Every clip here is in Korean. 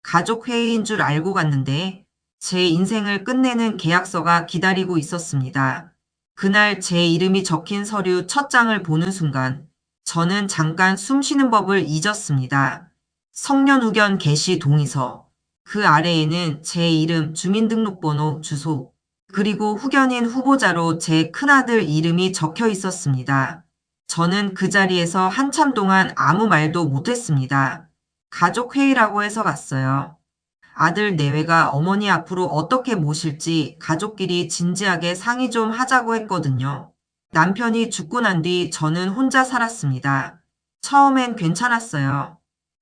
가족 회의인 줄 알고 갔는데 제 인생을 끝내는 계약서가 기다리고 있었습니다. 그날 제 이름이 적힌 서류 첫 장을 보는 순간 저는 잠깐 숨 쉬는 법을 잊었습니다. 성년후견 개시 동의서. 그 아래에는 제 이름, 주민등록번호, 주소, 그리고 후견인 후보자로 제 큰아들 이름이 적혀 있었습니다. 저는 그 자리에서 한참 동안 아무 말도 못했습니다. 가족 회의라고 해서 갔어요. 아들 내외가 어머니 앞으로 어떻게 모실지 가족끼리 진지하게 상의 좀 하자고 했거든요. 남편이 죽고 난 뒤 저는 혼자 살았습니다. 처음엔 괜찮았어요.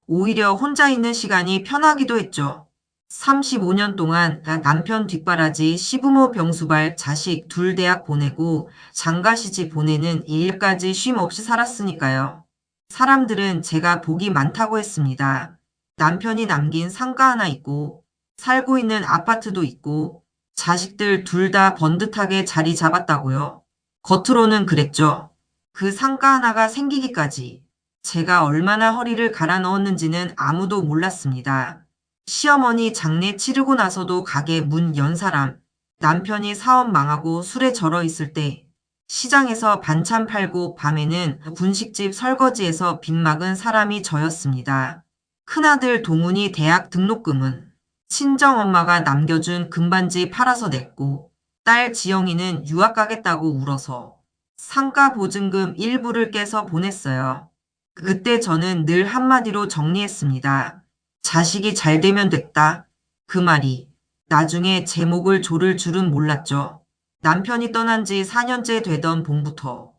오히려 혼자 있는 시간이 편하기도 했죠. 35년 동안 남편 뒷바라지, 시부모 병수발, 자식 둘 대학 보내고 장가시집 보내는 일까지 쉼 없이 살았으니까요. 사람들은 제가 복이 많다고 했습니다. 남편이 남긴 상가 하나 있고 살고 있는 아파트도 있고 자식들 둘 다 번듯하게 자리 잡았다고요. 겉으로는 그랬죠. 그 상가 하나가 생기기까지 제가 얼마나 허리를 갈아 넣었는지는 아무도 몰랐습니다. 시어머니 장례 치르고 나서도 가게 문 연 사람, 남편이 사업 망하고 술에 절어 있을 때 시장에서 반찬 팔고 밤에는 분식집 설거지에서 빚 막은 사람이 저였습니다. 큰아들 동훈이 대학 등록금은 친정엄마가 남겨준 금반지 팔아서 냈고 딸 지영이는 유학 가겠다고 울어서 상가 보증금 일부를 깨서 보냈어요. 그때 저는 늘 한마디로 정리했습니다. 자식이 잘 되면 됐다. 그 말이 나중에 제 목을 조를 줄은 몰랐죠. 남편이 떠난 지 4년째 되던 봄부터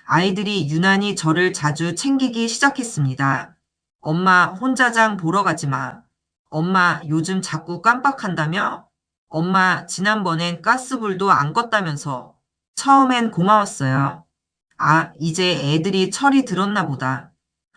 아이들이 유난히 저를 자주 챙기기 시작했습니다. 엄마 혼자장 보러 가지 마. 엄마 요즘 자꾸 깜빡한다며? 엄마 지난번엔 가스불도 안 껐다면서. 처음엔 고마웠어요. 아, 이제 애들이 철이 들었나 보다.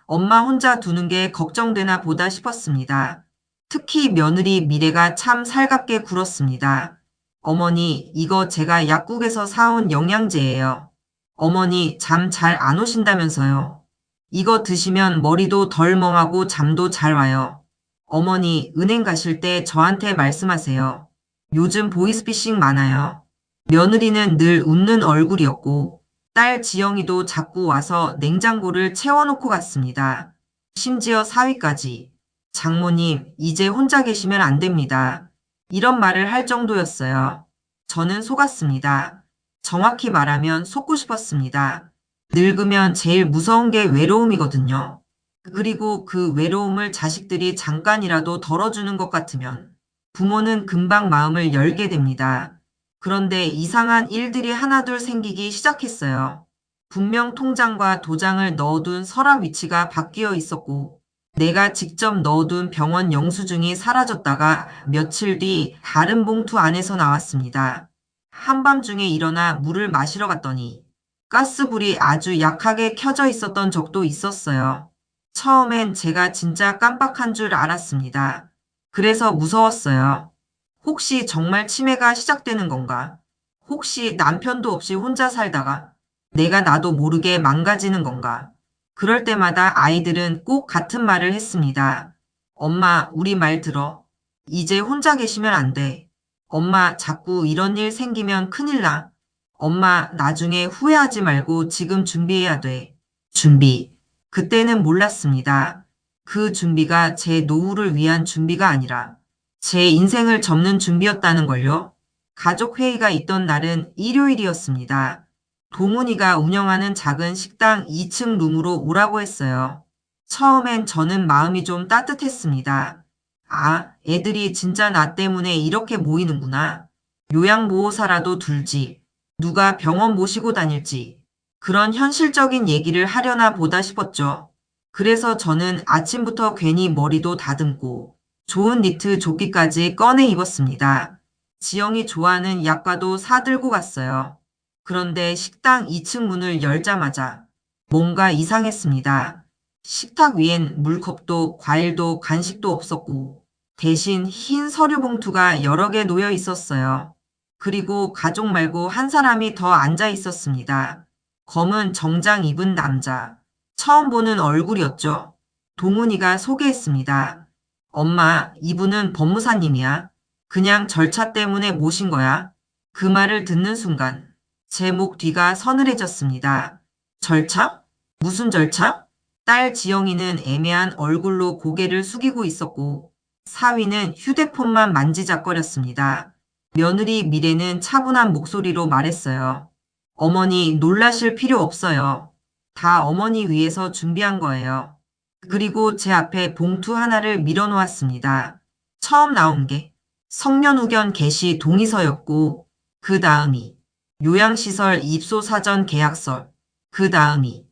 엄마 혼자 두는 게 걱정되나 보다 싶었습니다. 특히 며느리 미래가 참 살갑게 굴었습니다. 어머니, 이거 제가 약국에서 사온 영양제예요. 어머니, 잠 잘 안 오신다면서요. 이거 드시면 머리도 덜 멍하고 잠도 잘 와요. 어머니, 은행 가실 때 저한테 말씀하세요. 요즘 보이스피싱 많아요. 며느리는 늘 웃는 얼굴이었고, 딸 지영이도 자꾸 와서 냉장고를 채워놓고 갔습니다. 심지어 사위까지. 장모님, 이제 혼자 계시면 안 됩니다. 이런 말을 할 정도였어요. 저는 속았습니다. 정확히 말하면 속고 싶었습니다. 늙으면 제일 무서운 게 외로움이거든요. 그리고 그 외로움을 자식들이 잠깐이라도 덜어주는 것 같으면 부모는 금방 마음을 열게 됩니다. 그런데 이상한 일들이 하나둘 생기기 시작했어요. 분명 통장과 도장을 넣어둔 서랍 위치가 바뀌어 있었고 내가 직접 넣어둔 병원 영수증이 사라졌다가 며칠 뒤 다른 봉투 안에서 나왔습니다. 한밤중에 일어나 물을 마시러 갔더니 가스불이 아주 약하게 켜져 있었던 적도 있었어요. 처음엔 제가 진짜 깜빡한 줄 알았습니다. 그래서 무서웠어요. 혹시 정말 치매가 시작되는 건가? 혹시 남편도 없이 혼자 살다가 내가 나도 모르게 망가지는 건가? 그럴 때마다 아이들은 꼭 같은 말을 했습니다. 엄마, 우리 말 들어. 이제 혼자 계시면 안 돼. 엄마, 자꾸 이런 일 생기면 큰일 나. 엄마, 나중에 후회하지 말고 지금 준비해야 돼. 준비. 그때는 몰랐습니다. 그 준비가 제 노후를 위한 준비가 아니라 제 인생을 접는 준비였다는 걸요. 가족 회의가 있던 날은 일요일이었습니다. 동훈이가 운영하는 작은 식당 2층 룸으로 오라고 했어요. 처음엔 저는 마음이 좀 따뜻했습니다. 아, 애들이 진짜 나 때문에 이렇게 모이는구나. 요양보호사라도 둘지, 누가 병원 모시고 다닐지, 그런 현실적인 얘기를 하려나 보다 싶었죠. 그래서 저는 아침부터 괜히 머리도 다듬고 좋은 니트 조끼까지 꺼내 입었습니다. 지영이 좋아하는 약과도 사들고 갔어요. 그런데 식당 2층 문을 열자마자 뭔가 이상했습니다. 식탁 위엔 물컵도 과일도 간식도 없었고 대신 흰 서류 봉투가 여러 개 놓여 있었어요. 그리고 가족 말고 한 사람이 더 앉아 있었습니다. 검은 정장 입은 남자. 처음 보는 얼굴이었죠. 동훈이가 소개했습니다. 엄마, 이분은 법무사님이야. 그냥 절차 때문에 모신 거야. 그 말을 듣는 순간 제 목 뒤가 서늘해졌습니다. 절차? 무슨 절차? 딸 지영이는 애매한 얼굴로 고개를 숙이고 있었고 사위는 휴대폰만 만지작거렸습니다. 며느리 미래는 차분한 목소리로 말했어요. 어머니 놀라실 필요 없어요. 다 어머니 위해서 준비한 거예요. 그리고 제 앞에 봉투 하나를 밀어놓았습니다. 처음 나온 게 성년후견 개시 동의서였고 그 다음이 요양시설 입소사전 계약서, 그 다음이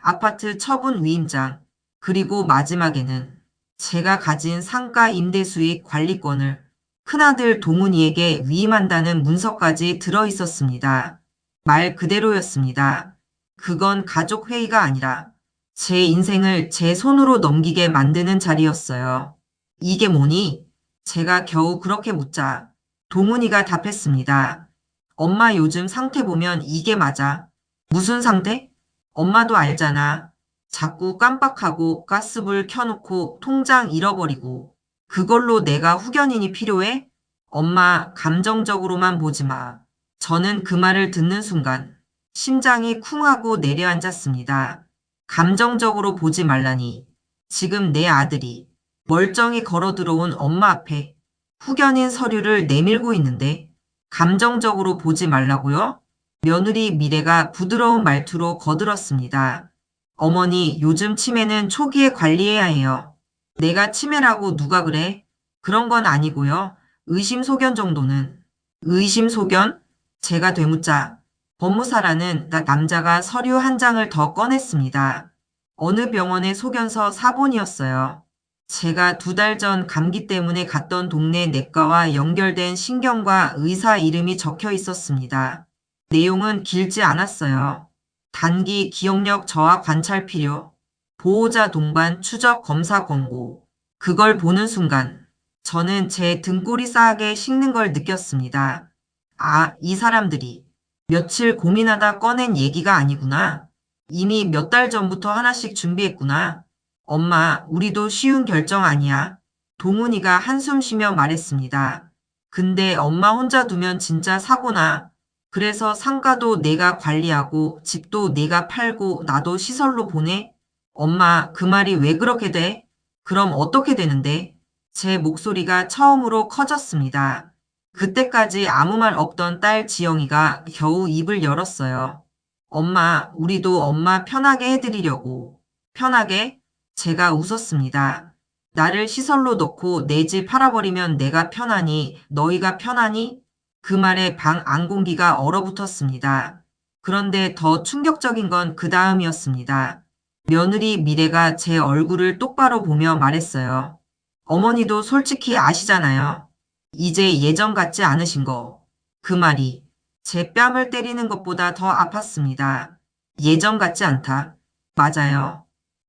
아파트 처분 위임장, 그리고 마지막에는 제가 가진 상가 임대수익 관리권을 큰아들 동훈이에게 위임한다는 문서까지 들어 있었습니다. 말 그대로였습니다. 그건 가족회의가 아니라 제 인생을 제 손으로 넘기게 만드는 자리였어요. 이게 뭐니? 제가 겨우 그렇게 묻자 동훈이가 답했습니다. 엄마 요즘 상태 보면 이게 맞아. 무슨 상태? 엄마도 알잖아. 자꾸 깜빡하고 가스불 켜놓고 통장 잃어버리고 그걸로 내가 후견인이 필요해? 엄마 감정적으로만 보지 마. 저는 그 말을 듣는 순간 심장이 쿵하고 내려앉았습니다. 감정적으로 보지 말라니. 지금 내 아들이 멀쩡히 걸어 들어온 엄마 앞에 후견인 서류를 내밀고 있는데 감정적으로 보지 말라고요? 며느리 미래가 부드러운 말투로 거들었습니다. 어머니, 요즘 치매는 초기에 관리해야 해요. 내가 치매라고 누가 그래? 그런 건 아니고요. 의심소견 정도는. 의심소견? 제가 되묻자 법무사라는 남자가 서류 한 장을 더 꺼냈습니다. 어느 병원의 소견서 사본이었어요. 제가 2달 전 감기 때문에 갔던 동네 내과와 연결된 신경과 의사 이름이 적혀 있었습니다. 내용은 길지 않았어요. 단기 기억력 저하 관찰 필요, 보호자 동반 추적 검사 권고. 그걸 보는 순간 저는 제 등골이 싸하게 식는 걸 느꼈습니다. 아, 이 사람들이 며칠 고민하다 꺼낸 얘기가 아니구나. 이미 몇 달 전부터 하나씩 준비했구나. 엄마, 우리도 쉬운 결정 아니야. 동훈이가 한숨 쉬며 말했습니다. 근데 엄마 혼자 두면 진짜 사고나. 그래서 상가도 내가 관리하고 집도 내가 팔고 나도 시설로 보내? 엄마, 그 말이 왜 그렇게 돼? 그럼 어떻게 되는데? 제 목소리가 처음으로 커졌습니다. 그때까지 아무 말 없던 딸 지영이가 겨우 입을 열었어요. 엄마, 우리도 엄마 편하게 해드리려고. 편하게? 제가 웃었습니다. 나를 시설로 넣고 내 집 팔아버리면 내가 편하니, 너희가 편하니? 그 말에 방 안공기가 얼어붙었습니다. 그런데 더 충격적인 건 그 다음이었습니다. 며느리 미래가 제 얼굴을 똑바로 보며 말했어요. 어머니도 솔직히 아시잖아요. 이제 예전 같지 않으신 거. 그 말이 제 뺨을 때리는 것보다 더 아팠습니다. 예전 같지 않다. 맞아요.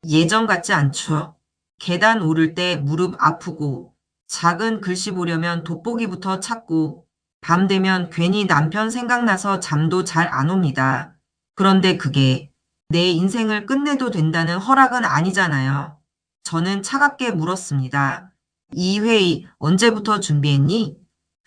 예전 같지 않죠. 계단 오를 때 무릎 아프고 작은 글씨 보려면 돋보기부터 찾고 밤 되면 괜히 남편 생각나서 잠도 잘 안 옵니다. 그런데 그게 내 인생을 끝내도 된다는 허락은 아니잖아요. 저는 차갑게 물었습니다. 이 회의 언제부터 준비했니?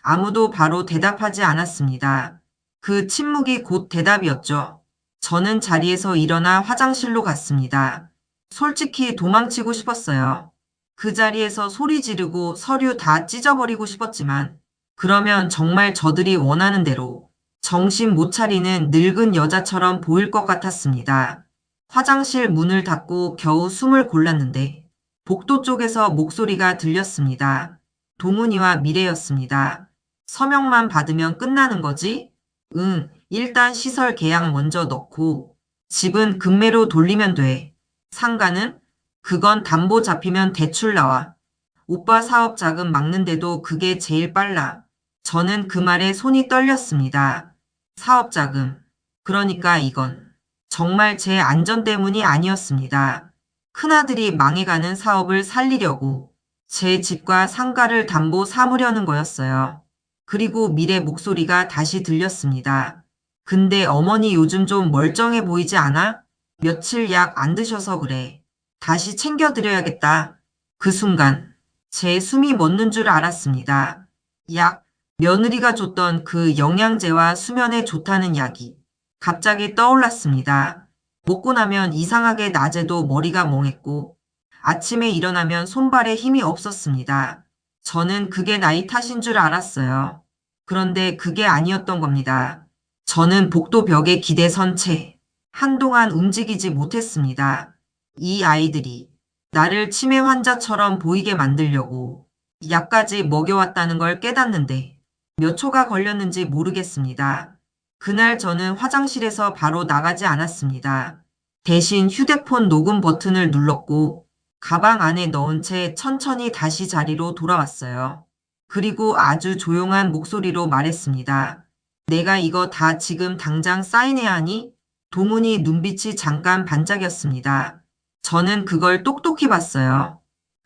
아무도 바로 대답하지 않았습니다. 그 침묵이 곧 대답이었죠. 저는 자리에서 일어나 화장실로 갔습니다. 솔직히 도망치고 싶었어요. 그 자리에서 소리 지르고 서류 다 찢어버리고 싶었지만 그러면 정말 저들이 원하는 대로 정신 못 차리는 늙은 여자처럼 보일 것 같았습니다. 화장실 문을 닫고 겨우 숨을 골랐는데 복도 쪽에서 목소리가 들렸습니다. 동훈이와 미래였습니다. 서명만 받으면 끝나는 거지? 응, 일단 시설 계약 먼저 넣고 집은 금매로 돌리면 돼. 상가는? 그건 담보 잡히면 대출 나와. 오빠 사업 자금 막는데도 그게 제일 빨라. 저는 그 말에 손이 떨렸습니다. 사업 자금. 그러니까 이건 정말 제 안전 때문이 아니었습니다. 큰아들이 망해가는 사업을 살리려고 제 집과 상가를 담보 삼으려는 거였어요. 그리고 미래 목소리가 다시 들렸습니다. 근데 어머니 요즘 좀 멀쩡해 보이지 않아? 며칠 약 안 드셔서 그래. 다시 챙겨드려야겠다. 그 순간 제 숨이 멎는 줄 알았습니다. 약, 며느리가 줬던 그 영양제와 수면에 좋다는 약이 갑자기 떠올랐습니다. 먹고 나면 이상하게 낮에도 머리가 멍했고 아침에 일어나면 손발에 힘이 없었습니다. 저는 그게 나이 탓인 줄 알았어요. 그런데 그게 아니었던 겁니다. 저는 복도 벽에 기대 선 채 한동안 움직이지 못했습니다. 이 아이들이 나를 치매 환자처럼 보이게 만들려고 약까지 먹여왔다는 걸 깨닫는데 몇 초가 걸렸는지 모르겠습니다. 그날 저는 화장실에서 바로 나가지 않았습니다. 대신 휴대폰 녹음 버튼을 눌렀고 가방 안에 넣은 채 천천히 다시 자리로 돌아왔어요. 그리고 아주 조용한 목소리로 말했습니다. 내가 이거 다 지금 당장 사인해야 하니? 동훈이 눈빛이 잠깐 반짝였습니다. 저는 그걸 똑똑히 봤어요.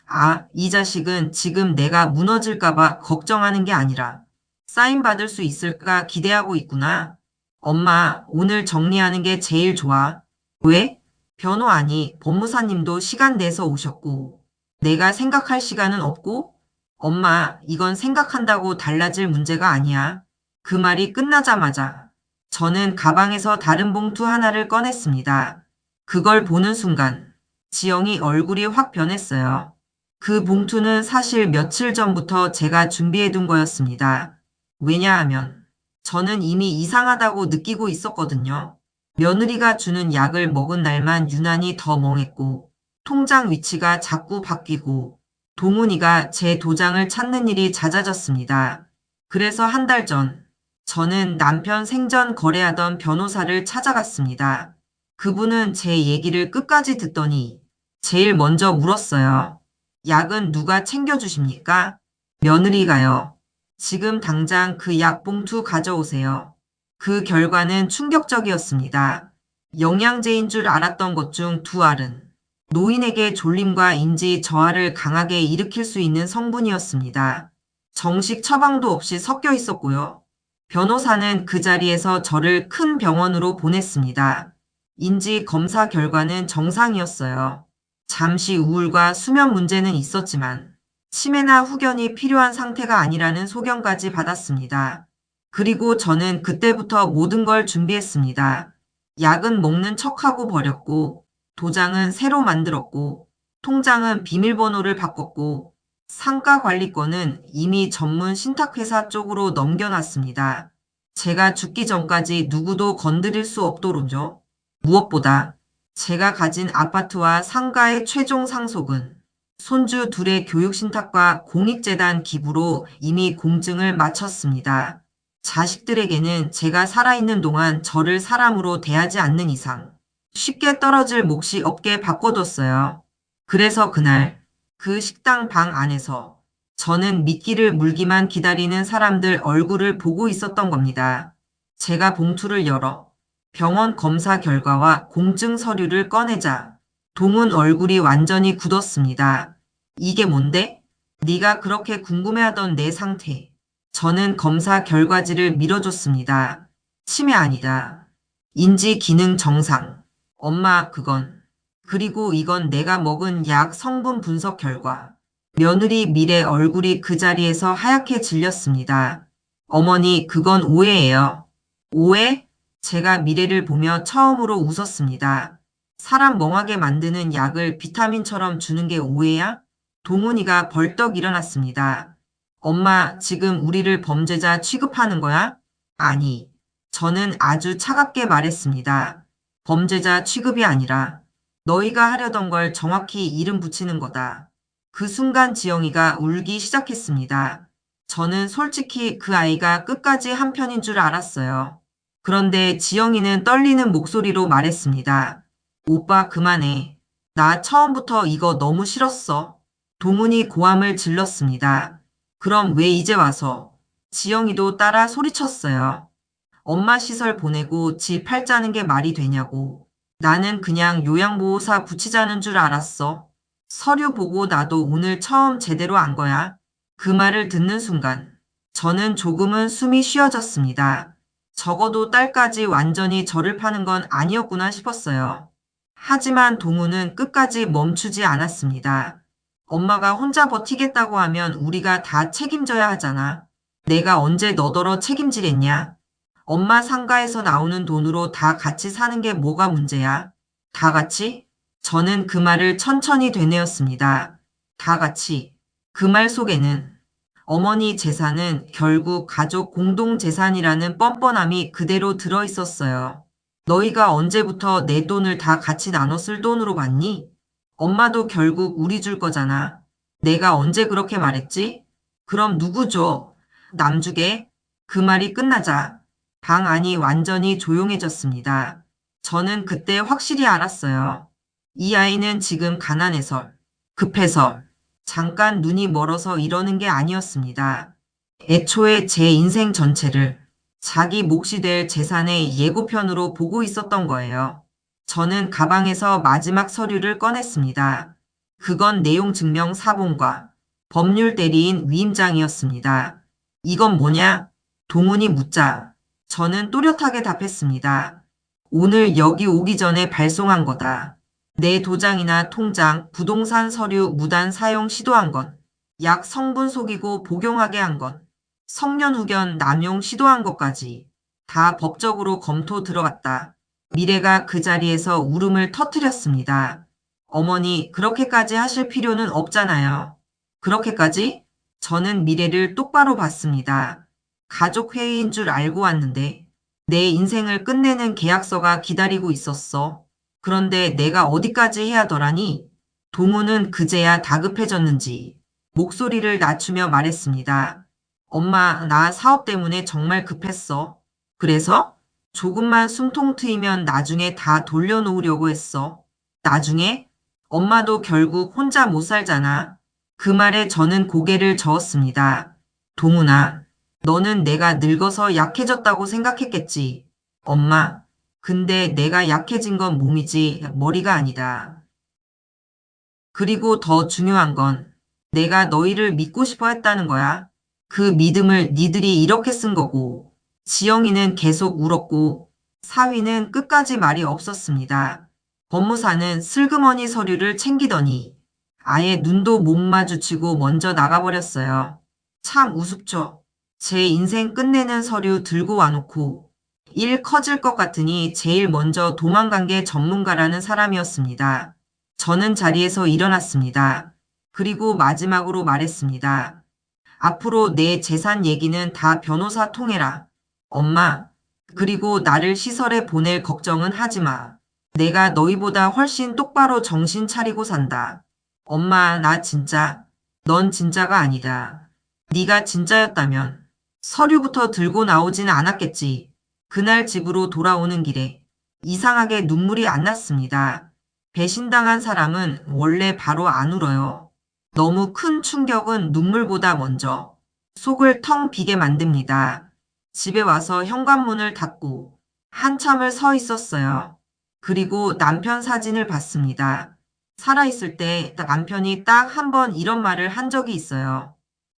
아, 이 자식은 지금 내가 무너질까봐 걱정하는 게 아니라 사인 받을 수 있을까 기대하고 있구나. 엄마, 오늘 정리하는 게 제일 좋아. 왜? 변호 아니, 법무사님도 시간 내서 오셨고, 내가 생각할 시간은 없고? 엄마, 이건 생각한다고 달라질 문제가 아니야. 그 말이 끝나자마자 저는 가방에서 다른 봉투 하나를 꺼냈습니다. 그걸 보는 순간 지영이 얼굴이 확 변했어요. 그 봉투는 사실 며칠 전부터 제가 준비해둔 거였습니다. 왜냐하면 저는 이미 이상하다고 느끼고 있었거든요. 며느리가 주는 약을 먹은 날만 유난히 더 멍했고 통장 위치가 자꾸 바뀌고 동훈이가 제 도장을 찾는 일이 잦아졌습니다. 그래서 한 달 전 저는 남편 생전 거래하던 변호사를 찾아갔습니다. 그분은 제 얘기를 끝까지 듣더니 제일 먼저 물었어요. 약은 누가 챙겨주십니까? 며느리가요. 지금 당장 그 약 봉투 가져오세요. 그 결과는 충격적이었습니다. 영양제인 줄 알았던 것 중 두 알은 노인에게 졸림과 인지 저하를 강하게 일으킬 수 있는 성분이었습니다. 정식 처방도 없이 섞여 있었고요. 변호사는 그 자리에서 저를 큰 병원으로 보냈습니다. 인지 검사 결과는 정상이었어요. 잠시 우울과 수면 문제는 있었지만 치매나 후견이 필요한 상태가 아니라는 소견까지 받았습니다. 그리고 저는 그때부터 모든 걸 준비했습니다. 약은 먹는 척하고 버렸고, 도장은 새로 만들었고, 통장은 비밀번호를 바꿨고, 상가관리권은 이미 전문 신탁회사 쪽으로 넘겨놨습니다. 제가 죽기 전까지 누구도 건드릴 수 없도록요. 무엇보다 제가 가진 아파트와 상가의 최종 상속은 손주 둘의 교육신탁과 공익재단 기부로 이미 공증을 마쳤습니다. 자식들에게는 제가 살아있는 동안 저를 사람으로 대하지 않는 이상 쉽게 떨어질 몫이 없게 바꿔뒀어요. 그래서 그날 그 식당 방 안에서 저는 미끼를 물기만 기다리는 사람들 얼굴을 보고 있었던 겁니다. 제가 봉투를 열어 병원 검사 결과와 공증 서류를 꺼내자 동훈 얼굴이 완전히 굳었습니다. 이게 뭔데? 네가 그렇게 궁금해하던 내 상태. 저는 검사 결과지를 밀어줬습니다. 치매 아니다. 인지 기능 정상. 엄마, 그건. 그리고 이건 내가 먹은 약 성분 분석 결과. 며느리 미래 얼굴이 그 자리에서 하얗게 질렸습니다. 어머니, 그건 오해예요. 오해? 제가 미래를 보며 처음으로 웃었습니다. 사람 멍하게 만드는 약을 비타민처럼 주는 게 오해야? 동훈이가 벌떡 일어났습니다. 엄마, 지금 우리를 범죄자 취급하는 거야? 아니, 저는 아주 차갑게 말했습니다. 범죄자 취급이 아니라 너희가 하려던 걸 정확히 이름 붙이는 거다. 그 순간 지영이가 울기 시작했습니다. 저는 솔직히 그 아이가 끝까지 한편인 줄 알았어요. 그런데 지영이는 떨리는 목소리로 말했습니다. 오빠 그만해. 나 처음부터 이거 너무 싫었어. 동훈이 고함을 질렀습니다. 그럼 왜 이제 와서? 지영이도 따라 소리쳤어요. 엄마 시설 보내고 지 팔 짜는 게 말이 되냐고. 나는 그냥 요양보호사 붙이자는 줄 알았어. 서류 보고 나도 오늘 처음 제대로 안 거야. 그 말을 듣는 순간 저는 조금은 숨이 쉬어졌습니다. 적어도 딸까지 완전히 저를 파는 건 아니었구나 싶었어요. 하지만 동우는 끝까지 멈추지 않았습니다. 엄마가 혼자 버티겠다고 하면 우리가 다 책임져야 하잖아. 내가 언제 너더러 책임지겠냐? 엄마 상가에서 나오는 돈으로 다 같이 사는 게 뭐가 문제야? 다 같이? 저는 그 말을 천천히 되뇌었습니다. 다 같이. 그 말 속에는 어머니 재산은 결국 가족 공동재산이라는 뻔뻔함이 그대로 들어 있었어요. 너희가 언제부터 내 돈을 다 같이 나눠 쓸 돈으로 봤니? 엄마도 결국 우리 줄 거잖아. 내가 언제 그렇게 말했지? 그럼 누구 줘? 남 주게? 그 말이 끝나자 방 안이 완전히 조용해졌습니다. 저는 그때 확실히 알았어요. 이 아이는 지금 가난해서, 급해서, 잠깐 눈이 멀어서 이러는 게 아니었습니다. 애초에 제 인생 전체를 자기 몫이 될 재산의 예고편으로 보고 있었던 거예요. 저는 가방에서 마지막 서류를 꺼냈습니다. 그건 내용 증명 사본과 법률 대리인 위임장이었습니다. 이건 뭐냐? 동훈이 묻자 저는 또렷하게 답했습니다. 오늘 여기 오기 전에 발송한 거다. 내 도장이나 통장, 부동산 서류 무단 사용 시도한 것, 약 성분 속이고 복용하게 한 것, 성년 후견 남용 시도한 것까지 다 법적으로 검토 들어갔다. 미래가 그 자리에서 울음을 터뜨렸습니다. 어머니, 그렇게까지 하실 필요는 없잖아요. 그렇게까지? 저는 미래를 똑바로 봤습니다. 가족회의인 줄 알고 왔는데 내 인생을 끝내는 계약서가 기다리고 있었어. 그런데 내가 어디까지 해야 더라니? 동우는 그제야 다급해졌는지 목소리를 낮추며 말했습니다. 엄마, 나 사업 때문에 정말 급했어. 그래서? 조금만 숨통 트이면 나중에 다 돌려놓으려고 했어. 나중에? 엄마도 결국 혼자 못 살잖아. 그 말에 저는 고개를 저었습니다. 동훈아, 너는 내가 늙어서 약해졌다고 생각했겠지. 엄마, 근데 내가 약해진 건 몸이지 머리가 아니다. 그리고 더 중요한 건 내가 너희를 믿고 싶어 했다는 거야. 그 믿음을 니들이 이렇게 쓴 거고. 지영이는 계속 울었고 사위는 끝까지 말이 없었습니다. 법무사는 슬그머니 서류를 챙기더니 아예 눈도 못 마주치고 먼저 나가버렸어요. 참 우습죠. 제 인생 끝내는 서류 들고 와놓고 일 커질 것 같으니 제일 먼저 도망간 게 전문가라는 사람이었습니다. 저는 자리에서 일어났습니다. 그리고 마지막으로 말했습니다. 앞으로 내 재산 얘기는 다 변호사 통해라. 엄마, 그리고 나를 시설에 보낼 걱정은 하지 마. 내가 너희보다 훨씬 똑바로 정신 차리고 산다. 엄마, 나 진짜, 넌 진짜가 아니다. 네가 진짜였다면 서류부터 들고 나오진 않았겠지. 그날 집으로 돌아오는 길에 이상하게 눈물이 안 났습니다. 배신당한 사람은 원래 바로 안 울어요. 너무 큰 충격은 눈물보다 먼저 속을 텅 비게 만듭니다. 집에 와서 현관문을 닫고 한참을 서 있었어요. 그리고 남편 사진을 봤습니다. 살아있을 때 남편이 딱 한 번 이런 말을 한 적이 있어요.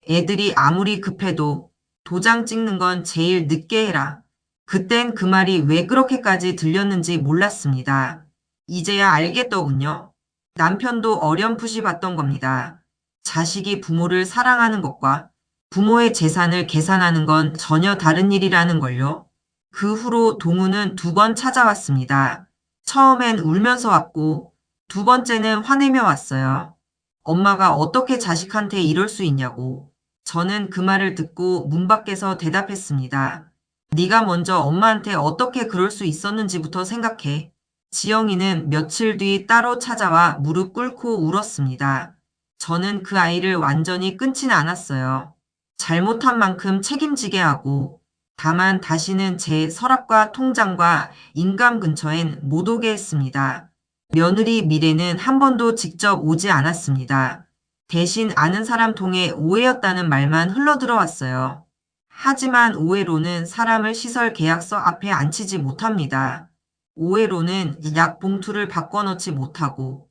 애들이 아무리 급해도 도장 찍는 건 제일 늦게 해라. 그땐 그 말이 왜 그렇게까지 들렸는지 몰랐습니다. 이제야 알겠더군요. 남편도 어렴풋이 봤던 겁니다. 자식이 부모를 사랑하는 것과 부모의 재산을 계산하는 건 전혀 다른 일이라는 걸요. 그 후로 동우는 2번 찾아왔습니다. 처음엔 울면서 왔고 두 번째는 화내며 왔어요. 엄마가 어떻게 자식한테 이럴 수 있냐고. 저는 그 말을 듣고 문 밖에서 대답했습니다. 네가 먼저 엄마한테 어떻게 그럴 수 있었는지부터 생각해. 지영이는 며칠 뒤 따로 찾아와 무릎 꿇고 울었습니다. 저는 그 아이를 완전히 끊진 않았어요. 잘못한 만큼 책임지게 하고 다만 다시는 제 서랍과 통장과 인감 근처엔 못 오게 했습니다. 며느리 미래는 한 번도 직접 오지 않았습니다. 대신 아는 사람 통해 오해였다는 말만 흘러들어왔어요. 하지만 오해로는 사람을 시설 계약서 앞에 앉히지 못합니다. 오해로는 약 봉투를 바꿔놓지 못하고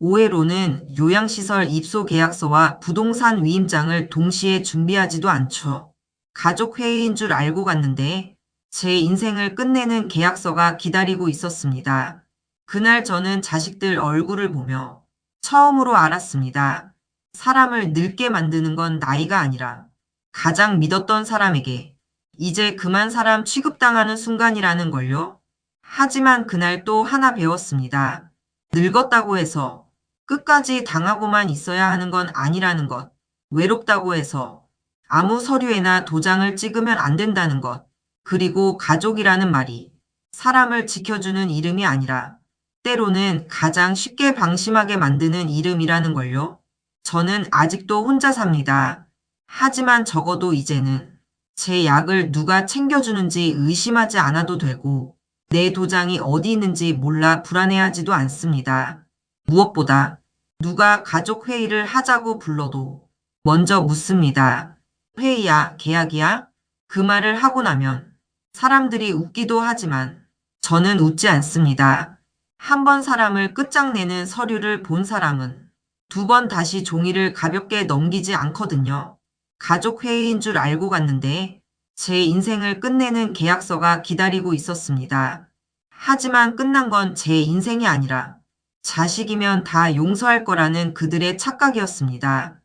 오해로는 요양시설 입소 계약서와 부동산 위임장을 동시에 준비하지도 않죠. 가족회의인 줄 알고 갔는데 제 인생을 끝내는 계약서가 기다리고 있었습니다. 그날 저는 자식들 얼굴을 보며 처음으로 알았습니다. 사람을 늙게 만드는 건 나이가 아니라 가장 믿었던 사람에게 이제 그만 사람 취급당하는 순간이라는 걸요. 하지만 그날 또 하나 배웠습니다. 늙었다고 해서 끝까지 당하고만 있어야 하는 건 아니라는 것. 외롭다고 해서 아무 서류에나 도장을 찍으면 안 된다는 것. 그리고 가족이라는 말이 사람을 지켜주는 이름이 아니라 때로는 가장 쉽게 방심하게 만드는 이름이라는 걸요. 저는 아직도 혼자 삽니다. 하지만 적어도 이제는 제 약을 누가 챙겨주는지 의심하지 않아도 되고 내 도장이 어디 있는지 몰라 불안해하지도 않습니다. 무엇보다 누가 가족 회의를 하자고 불러도 먼저 묻습니다. 회의야, 계약이야? 그 말을 하고 나면 사람들이 웃기도 하지만 저는 웃지 않습니다. 한 번 사람을 끝장내는 서류를 본 사람은 두 번 다시 종이를 가볍게 넘기지 않거든요. 가족 회의인 줄 알고 갔는데 제 인생을 끝내는 계약서가 기다리고 있었습니다. 하지만 끝난 건 제 인생이 아니라 자식이면 다 용서할 거라는 그들의 착각이었습니다.